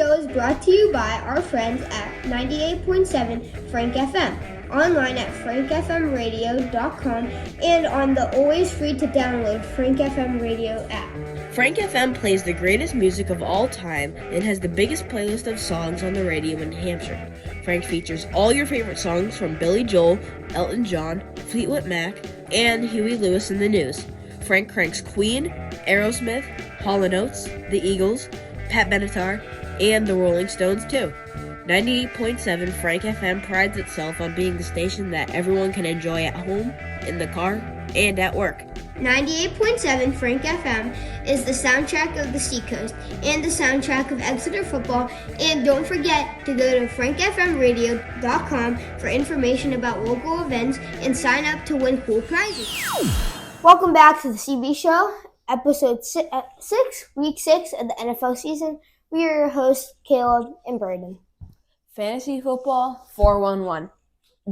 show is brought to you by our friends at 98.7 Frank FM, online at frankfmradio.com, and on the always free to download Frank FM radio app. Frank FM plays the greatest music of all time and has the biggest playlist of songs on the radio in New Hampshire. Frank features all your favorite songs from Billy Joel, Elton John, Fleetwood Mac, and Huey Lewis and the News. Frank cranks Queen, Aerosmith, Hall & Oates, The Eagles, Pat Benatar, and the Rolling Stones too. 98.7 Frank FM prides itself on being the station that everyone can enjoy at home, in the car, and at work. 98.7 Frank FM is the soundtrack of the Seacoast and the soundtrack of Exeter football. And don't forget to go to frankfmradio.com for information about local events and sign up to win cool prizes. Welcome back to the CB Show, episode 6, week 6 of the NFL season. We are your hosts, Caleb and Brayden. Fantasy football 411.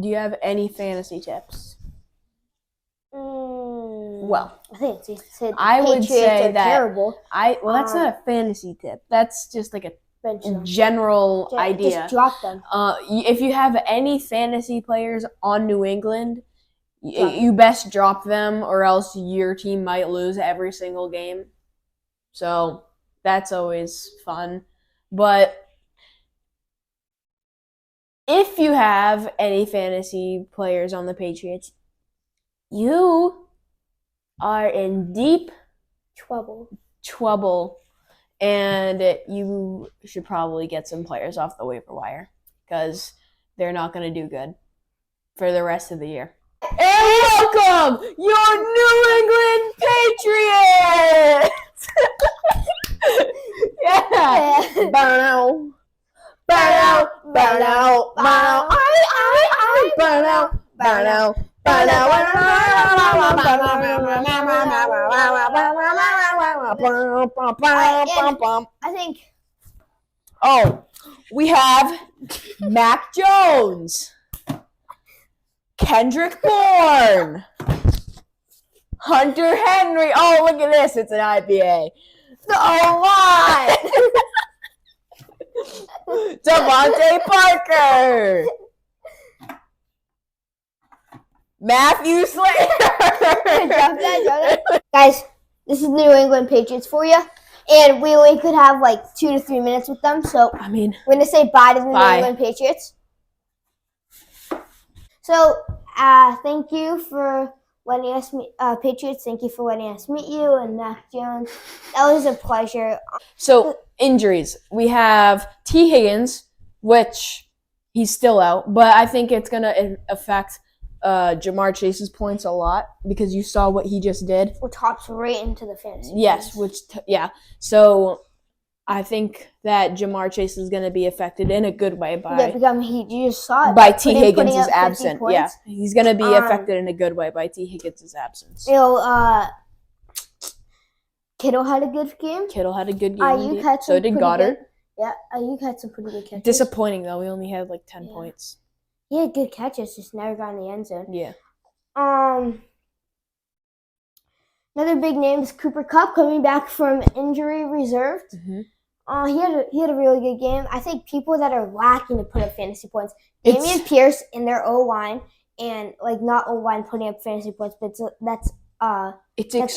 Do you have any fantasy tips? Well, I think I would say that terrible. That's not a fantasy tip. That's just like a general idea. Just drop them. If you have any fantasy players on New England, you best drop them, or else your team might lose every single game. So that's always fun. But if you have any fantasy players on the Patriots, you are in deep trouble, and you should probably get some players off the waiver wire because they're not going to do good for the rest of the year. And welcome your New England Patriots! Yeah! Burn out! Burn out! Burn out! Burn out! Burn out! Burn out! Burn out! I think. Oh, we have Mac Jones, Kendrick Bourne, Hunter Henry. Oh, look at this. It's an IPA. The O-line. Devontae Parker. Matthew Slater. Guys, this is New England Patriots for you. And we only could have like 2 to 3 minutes with them. So we're going to say bye to the New England Patriots. So thank you for letting us meet, Patriots. Thank you for letting us meet you and Mac Jones. That was a pleasure. So injuries. We have T. Higgins, which he's still out. But I think it's going to affect Jamar Chase's points a lot because you saw what he just did. Which hops right into the fantasy. Yes, So I think that Jamar Chase is going to be affected in a good way by you just saw it by T. Higgins' absence. Yeah, he's going to be affected in a good way by T. Higgins' absence. Kittle had a good game. So did Goddard. Yeah, Ayuk had some pretty good catches. Disappointing though. We only had like 10 points. He had good catches, just never got in the end zone. Yeah. Another big name is Cooper Kupp coming back from injury reserved. Mm-hmm. He had a really good game. I think people that are lacking to put up fantasy points, Damian Pierce in their O-line, and like not O-line putting up fantasy points, but that's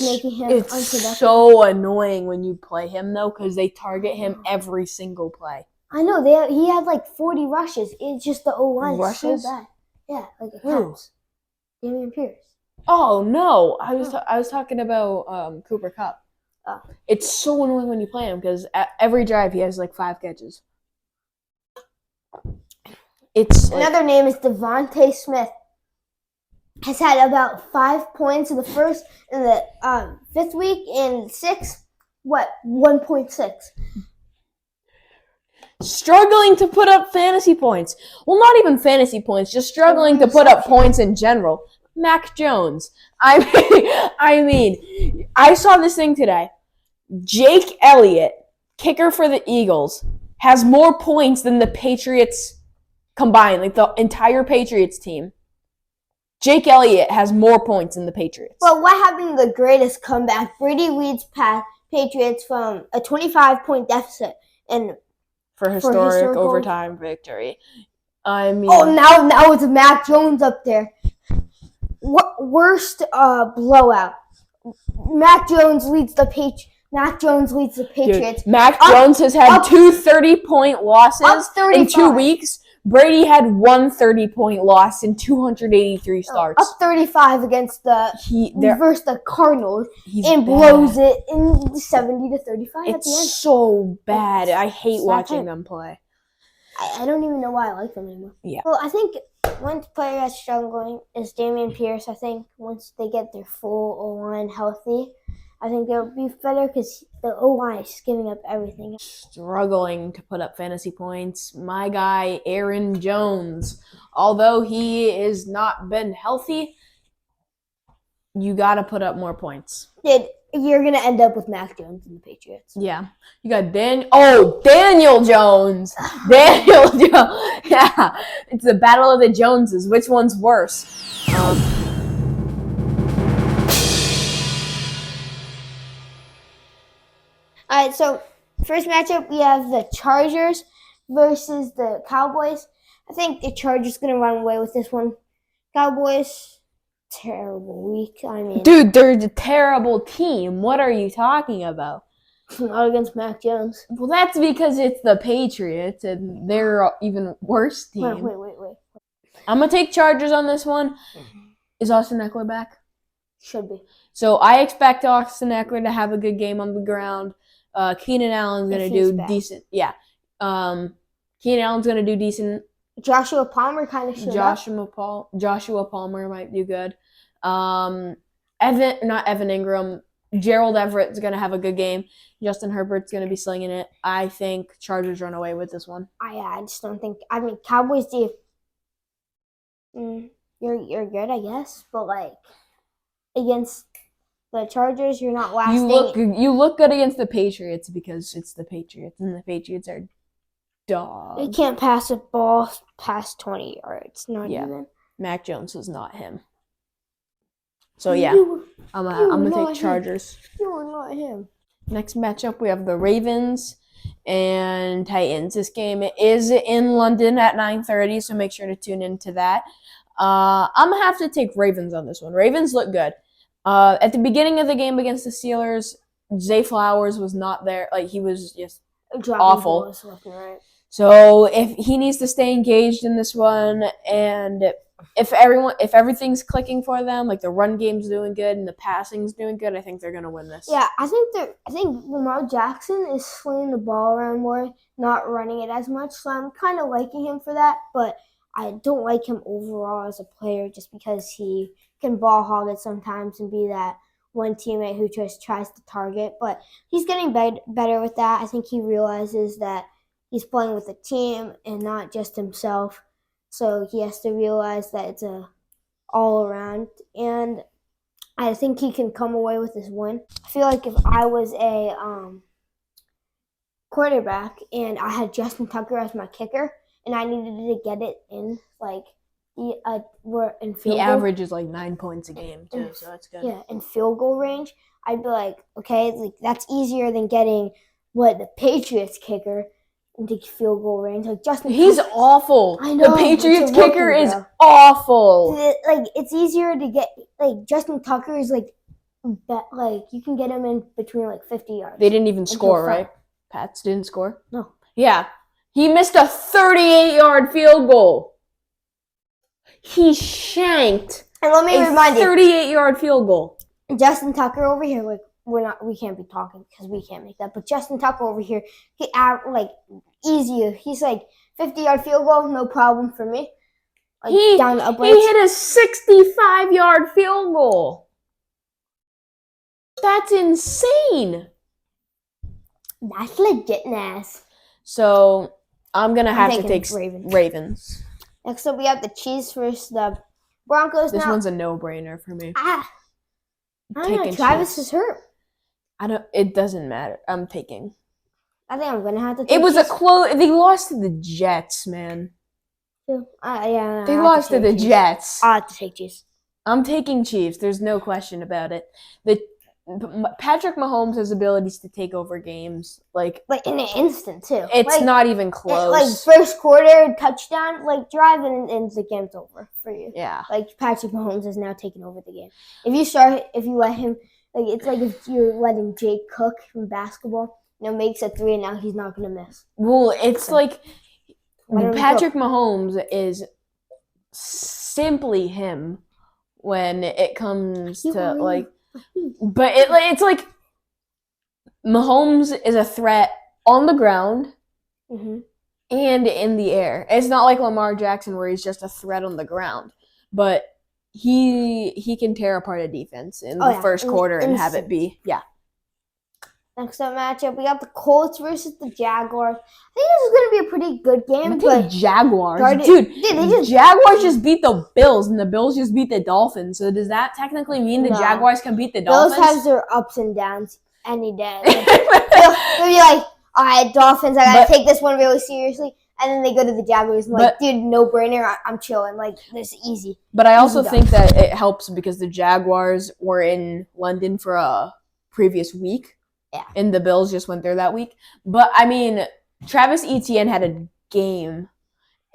making him unproductive. It's so annoying when you play him though, because they target him every single play. I know he had like 40 rushes. It's just the O-line is so bad. Yeah, like it counts. Damian Pierce. Oh no, I was talking about Cooper Kupp. Oh. It's so annoying when you play him because every drive he has like 5 catches. Another name is Devontae Smith. Has had about 5 points in the 5th week, and 1.6. Struggling to put up fantasy points. Well, not even fantasy points, just struggling to put up points in general. Mac Jones. I mean, I saw this thing today. Jake Elliott, kicker for the Eagles, has more points than the Patriots combined, like the entire Patriots team. Jake Elliott has more points than the Patriots. Well, what happened to the greatest comeback? Brady leads Patriots from a 25-point deficit and for historic historical overtime victory. I mean, oh, now it's Mac Jones up there. Worst blowout. Mac Jones leads the Patriots. dude, Mac Jones has had two 30-point losses in 2 weeks. Brady had one 30-point loss in 283 starts. Up 35 against versus the Cardinals, and blows it in 70 to 35 at the end. It's so bad. I hate watching them play. I don't even know why I like them anymore. Yeah. Well, I think one player that's struggling is Dameon Pierce. I think once they get their full O-line healthy, I think they'll be better because the O-line is giving up everything. Struggling to put up fantasy points. My guy, Aaron Jones. Although he has not been healthy, you got to put up more points. You're going to end up with Mac Jones and the Patriots. Yeah. You got Daniel Jones. Daniel Jones. Yeah. It's the battle of the Joneses. Which one's worse? All right, so first matchup, we have the Chargers versus the Cowboys. I think the Chargers going to run away with this one. Cowboys, terrible week. I mean, dude, they're a terrible team. What are you talking about? Not against Mac Jones. Well, that's because it's the Patriots, and they're an even worse team. Wait. I'm going to take Chargers on this one. Is Austin Eckler back? Should be. So I expect Austin Eckler to have a good game on the ground. Keenan Allen's going to do decent. Yeah. Keenan Allen's going to do decent. Joshua Palmer kind of showed up. Joshua Palmer might do good. Evan Ingram. Gerald Everett's going to have a good game. Justin Herbert's going to be slinging it. I think Chargers run away with this one. I just don't think. I mean, Cowboys do. You're good, I guess, but like against the Chargers, you're not lasting. You look good against the Patriots because it's the Patriots, and the Patriots are dogs. You can't pass a ball past 20 yards. Not even. Mac Jones is not him. So yeah, I'm gonna take Chargers. You are not him. Next matchup, we have the Ravens and Titans. This game is in London at 9:30, so make sure to tune into that. I'm gonna have to take Ravens on this one. Ravens look good. At the beginning of the game against the Steelers, Zay Flowers was not there. Like, he was just awful. Left and right. So if he needs to stay engaged in this one, and if everything's clicking for them, like the run game's doing good and the passing's doing good, I think they're gonna win this. Yeah, I think Lamar Jackson is slinging the ball around more, not running it as much. So I'm kind of liking him for that, but I don't like him overall as a player just because he can ball hog it sometimes and be that one teammate who just tries to target. But he's getting better with that. I think he realizes that he's playing with a team and not just himself. So he has to realize that it's a all around. And I think he can come away with this win. I feel like if I was a quarterback and I had Justin Tucker as my kicker and I needed to get it in, like, we're in field goal. He averages like 9 points a game too, so that's good. Yeah, in field goal range, I'd be like, okay, like that's easier than getting the Patriots kicker into field goal range. Like Justin, he's awful. I know the Patriots kicker is awful. Like it's easier to get Justin Tucker is like you can get him in between like 50 yards. They didn't even score, right? Pats didn't score. No. Yeah, he missed a 38-yard field goal. He shanked. And let me remind you, 38-yard field goal. Justin Tucker over here, like we can't be talking because we can't make that. But Justin Tucker over here, easier. He's like 50-yard field goal, no problem for me. Like, he down the he hit a 65-yard field goal. That's insane. That's legitness. So I'm gonna have to take Ravens. Next up, we have the Chiefs versus the Broncos. This one's a no-brainer for me. I don't know. Travis is hurt. It doesn't matter. I'm taking. I think I'm gonna have to take It was a close. They lost to the Jets, man. Yeah. They lost to the Jets. I have to take Chiefs. I'm taking Chiefs. There's no question about it. Patrick Mahomes' abilities to take over games, like in an instant too. it's not even close. First quarter touchdown, drive and the game's over for you. Yeah. Patrick Mahomes is now taking over the game. If you let him, it's like if you're letting Jake Cook from basketball, makes a 3 and now he's not gonna miss. Well, it's like Patrick Mahomes is simply him when it comes to but it's like Mahomes is a threat on the ground and in the air. It's not like Lamar Jackson where he's just a threat on the ground, but he can tear apart a defense in the first quarter and have it be Next up matchup, we got the Colts versus the Jaguars. I think this is going to be a pretty good game. But Jaguars, dude, Jaguars just beat the Bills, and the Bills just beat the Dolphins. So does that technically mean the Jaguars can beat the Dolphins? Bills have their ups and downs any day. They'll be like, all right, Dolphins, I got to take this one really seriously. And then they go to the Jaguars and dude, no brainer, I'm chilling. This is easy. But I also think that it helps because the Jaguars were in London for a previous week. Yeah. And the Bills just went there that week. But, I mean, Travis Etienne had a game.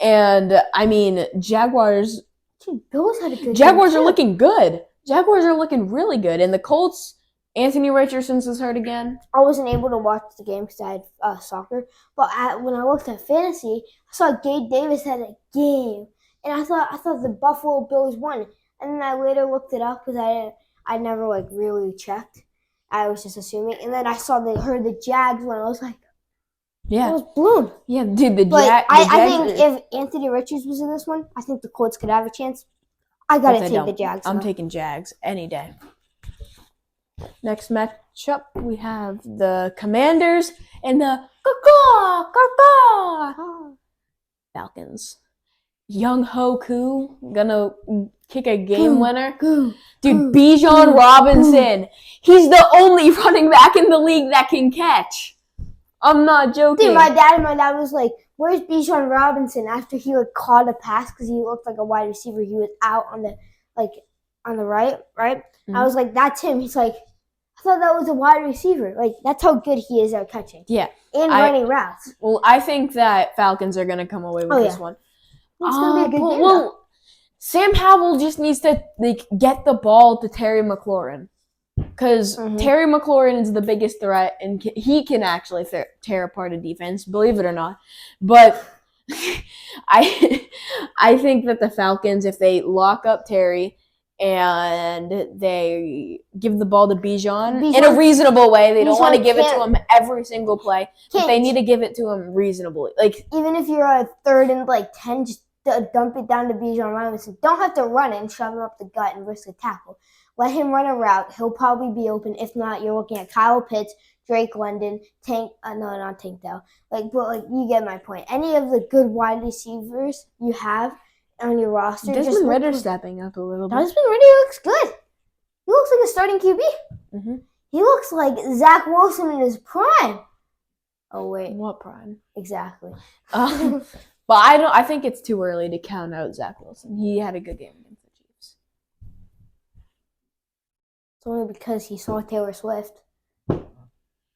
And, I mean, Jaguars... Dude, Bills had a good Jaguars game are looking good. Jaguars are looking really good. And the Colts, Anthony Richardson's was hurt again. I wasn't able to watch the game because I had soccer. But when I looked at fantasy, I saw Gabe Davis had a game. And I thought the Buffalo Bills won. And then I later looked it up because I never, really checked. I was just assuming. And then I heard the Jags when I was like, yeah. I was blown. Yeah, dude, I think if Anthony Richards was in this one, I think the Colts could have a chance. I got to take the Jags. I'm taking Jags any day. Next matchup, we have the Commanders and the Falcons. Young Hoku gonna kick a game winner. Dude, Bijan Robinson. He's the only running back in the league that can catch. I'm not joking. Dude, my dad was like, where's Bijan Robinson? After he caught a pass because he looked like a wide receiver. He was out on the right? Mm-hmm. I was like, that's him. He's like, I thought that was a wide receiver. That's how good he is at catching. Yeah. And running routes. Well, I think that Falcons are gonna come away with this one. It's going to be a good game. Well, Sam Howell just needs to get the ball to Terry McLaurin. Because Terry McLaurin is the biggest threat, and he can actually tear apart a defense, believe it or not. But I think that the Falcons, if they lock up Terry and they give the ball to Bijan in a reasonable way, they don't want to give it to him every single play, but they need to give it to him reasonably. Even if you're a 3rd and 10, just dump it down to Bijan Robinson. Don't have to run it and shove him up the gut and risk a tackle. Let him run a route. He'll probably be open. If not, you're looking at Kyle Pitts, Drake London, Tank. No, not Tank Dell. But you get my point. Any of the good wide receivers you have on your roster. Desmond Ridder stepping up a little bit. Desmond Ridder looks good. He looks like a starting QB. Mm-hmm. He looks like Zach Wilson in his prime. Oh wait, what prime? Exactly. But I think it's too early to count out Zach Wilson. He had a good game against the Chiefs. It's only because he saw Taylor Swift.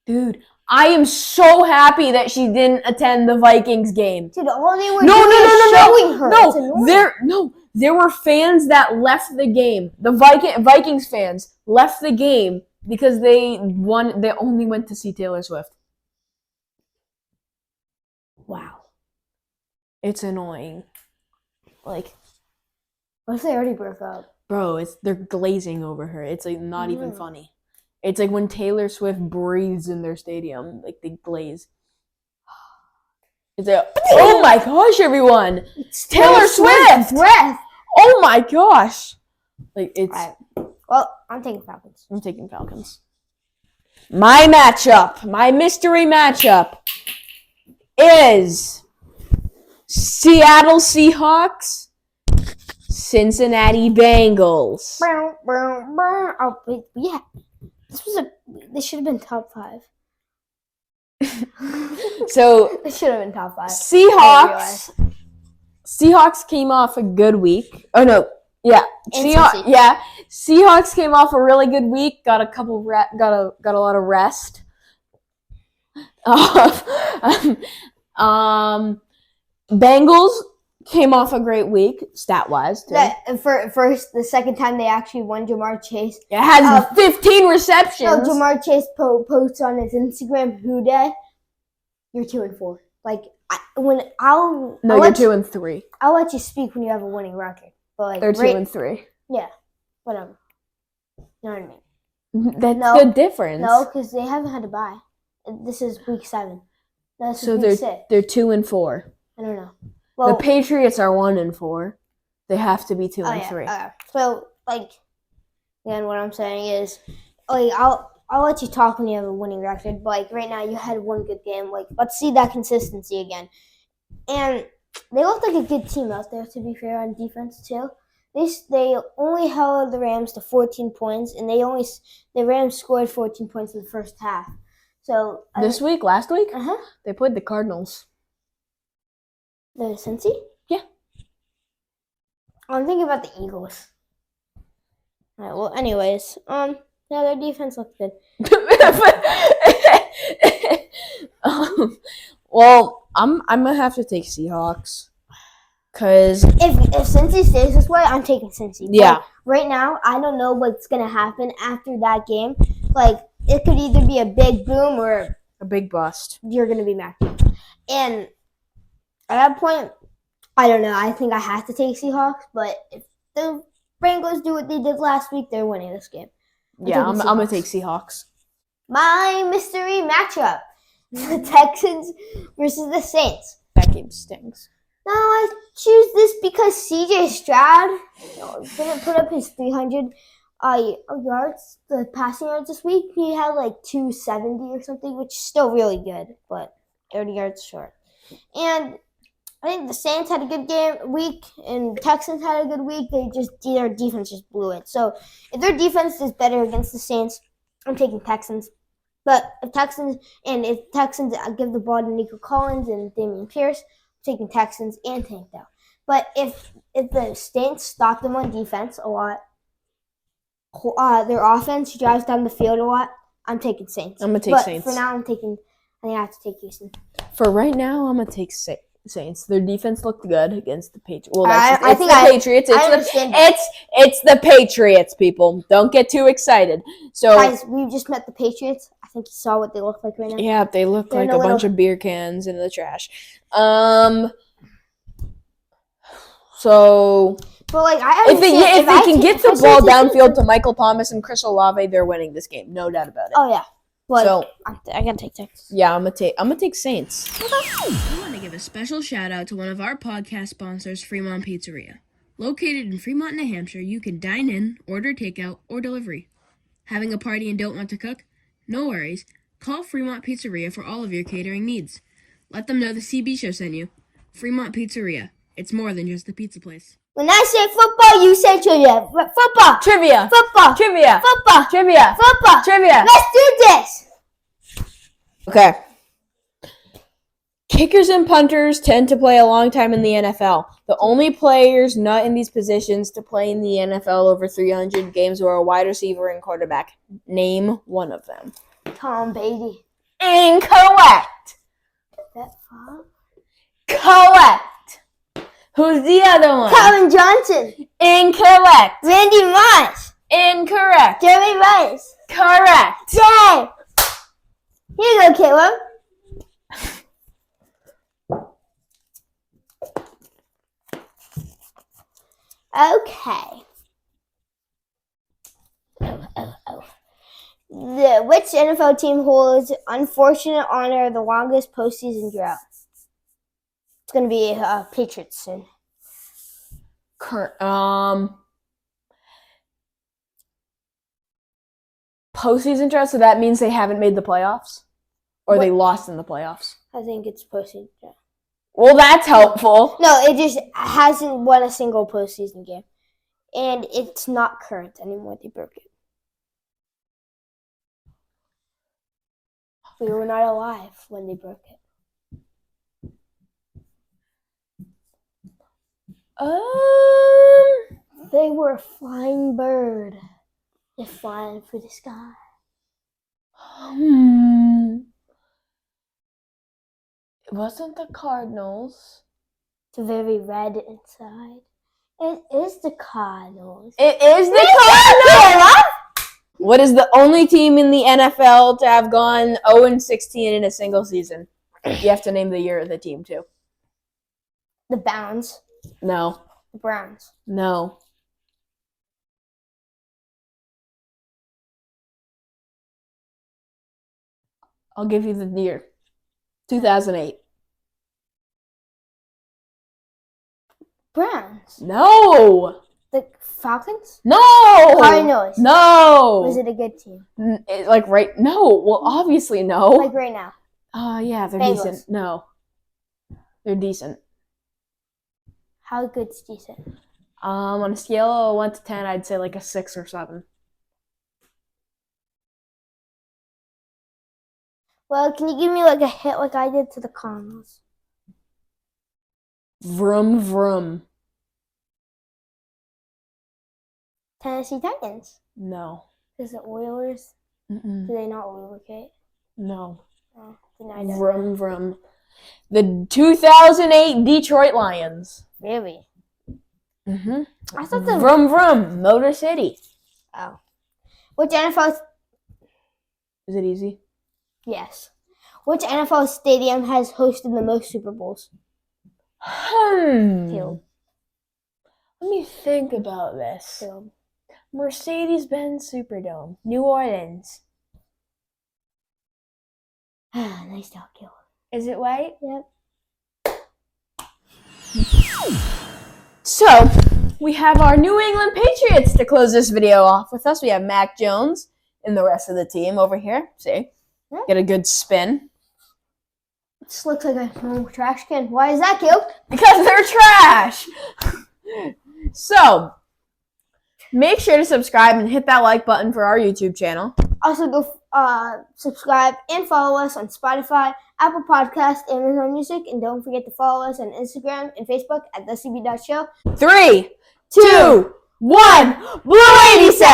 Dude, I am so happy that she didn't attend the Vikings game. Dude, all they were doing is showing her. There were fans that left the game. The Vikings fans left the game because they only went to see Taylor Swift. Wow. It's annoying. What if they already broke up? Bro, they're glazing over her. It's not even funny. It's like when Taylor Swift breathes in their stadium, they glaze. It's oh my gosh, everyone! It's Taylor Swift! Breath. Oh my gosh! It's. Right. Well, I'm taking Falcons. I'm taking Falcons. My mystery matchup is Seattle Seahawks, Cincinnati Bengals. Oh, wait, yeah. This should have been top 5. So this should have been top 5. Seahawks came off a good week. Oh no, yeah. Seahawks came off a really good week. Got a lot of rest. Bengals came off a great week, stat-wise, too. The second time they actually won, Jamar Chase. It has 15 receptions. No, Jamar Chase posts on his Instagram, "Who day? You're 2-4." Like, you're 2-3. I'll let you speak when you have a winning record. But like, they're 2-3. Yeah, whatever. You know what I mean? That's good difference. No, because they haven't had to bye. This is week 7. This is week 6. They're 2-4. I don't know. Well, the Patriots are 1-4. They have to be 2-3. So, like, again, what I'm saying is, like, I'll let you talk when you have a winning record. But like right now, you had one good game. Like, let's see that consistency again. And they looked like a good team out there. To be fair, on defense too. They only held the Rams to 14 points, and the Rams scored 14 points in the first half. So last week, they played the Cardinals. The Cincy? Yeah. I'm thinking about the Eagles. All right. Well, anyways, their defense looked good. Well, I'm gonna have to take Seahawks. Cause if Cincy stays this way, I'm taking Cincy. Yeah. But right now, I don't know what's gonna happen after that game. Like, it could either be a big boom or a big bust. You're gonna be Mac Jones. And at that point, I don't know. I think I have to take Seahawks. But if the Bengals do what they did last week, they're winning this game. I'm gonna take Seahawks. My mystery matchup: the Texans versus the Saints. That game stinks. Now I choose this because C.J. Stroud didn't put up his 300 yards, the passing yards this week. He had like 270 or something, which is still really good, but 30 yards short. And I think the Saints had a good week, and Texans had a good week. Their defense just blew it. So if their defense is better against the Saints, I'm taking Texans. But if Texans give the ball to Nico Collins and Damian Pierce, I'm taking Texans and Tank Dell. But if the Saints stop them on defense a lot, their offense drives down the field a lot, I'm taking Saints. I'm gonna take Saints. For now, I think I have to take Houston. For right now, I'm gonna take Saints. Their defense looked good against the Patriots. Well, Patriots. It's the Patriots, people. Don't get too excited. So, guys, we just met the Patriots. I think you saw what they look like right now. Yeah, they look like a bunch of beer cans in the trash. So, but like, if they can get the ball downfield to Michael Thomas and Chris Olave, they're winning this game. No doubt about it. Oh yeah. But so I gotta take Texas. Yeah, I'm gonna take Saints. I want to give a special shout out to one of our podcast sponsors, Fremont Pizzeria. Located in Fremont, New Hampshire, you can dine in, order takeout, or delivery. Having a party and don't want to cook? No worries. Call Fremont Pizzeria for all of your catering needs. Let them know the CB show sent you. Fremont Pizzeria. It's more than just a pizza place. When I say football, you say trivia. Football. Trivia. Football. Trivia. Football. Trivia. Football. Trivia. Let's do this. Okay. Kickers and punters tend to play a long time in the NFL. The only players not in these positions to play in the NFL over 300 games were a wide receiver and quarterback. Name one of them. Tom Brady. Incorrect. That far? Correct. Who's the other one? Calvin Johnson. Incorrect. Randy Moss. Incorrect. Jerry Rice. Correct. Yay. Here you go, Caleb. Okay. Which NFL team holds unfortunate honor of the longest postseason drought? It's going to be Patriots soon. Postseason drought, so that means they haven't made the playoffs? Or they lost in the playoffs? I think it's postseason drought. Well, that's helpful. No, it just hasn't won a single postseason game. And it's not current anymore. They broke it. We were not alive when they broke it. They were a flying bird. They're flying through the sky. It wasn't the Cardinals. It's very red inside. It is the Cardinals. It is the Cardinals! What is the only team in the NFL to have gone 0-16 in a single season? You have to name the year of the team, too. The Browns. No. The Browns. No. I'll give you the year. 2008. Browns. No. The Falcons? No. Cardinals. No. Was it a good team? Like right? No. Well, obviously no. Like right now. Yeah, they're Bengals. decent. No. They're decent. How good's decent? On a scale of 1 to 10, I'd say like a 6 or 7. Well, can you give me like a hit like I did to the Cardinals? Vroom vroom. Tennessee Titans. No. Is it Oilers? Mm-mm. Do they not lubricate? No. Oh, then I don't Vroom know. vroom. The 2008 Detroit Lions. Really? Mm-hmm. I thought the Vroom vroom. Motor City. Oh. Which NFL? Is it easy? Yes. Which NFL stadium has hosted the most Super Bowls? Field. Let me think about this. Field. Mercedes-Benz Superdome. New Orleans. Nice talk, Gil. Is it right? Yep. So, we have our New England Patriots to close this video off with us. We have Mac Jones and the rest of the team over here. See? Yeah. Get a good spin. This looks like a normal trash can. Why is that, Gil? Because they're trash! So, make sure to subscribe and hit that like button for our YouTube channel. Also, go subscribe and follow us on Spotify, Apple Podcasts, Amazon Music, and don't forget to follow us on Instagram and Facebook at thecb.show. 3, 2, 1. Blue 80 set.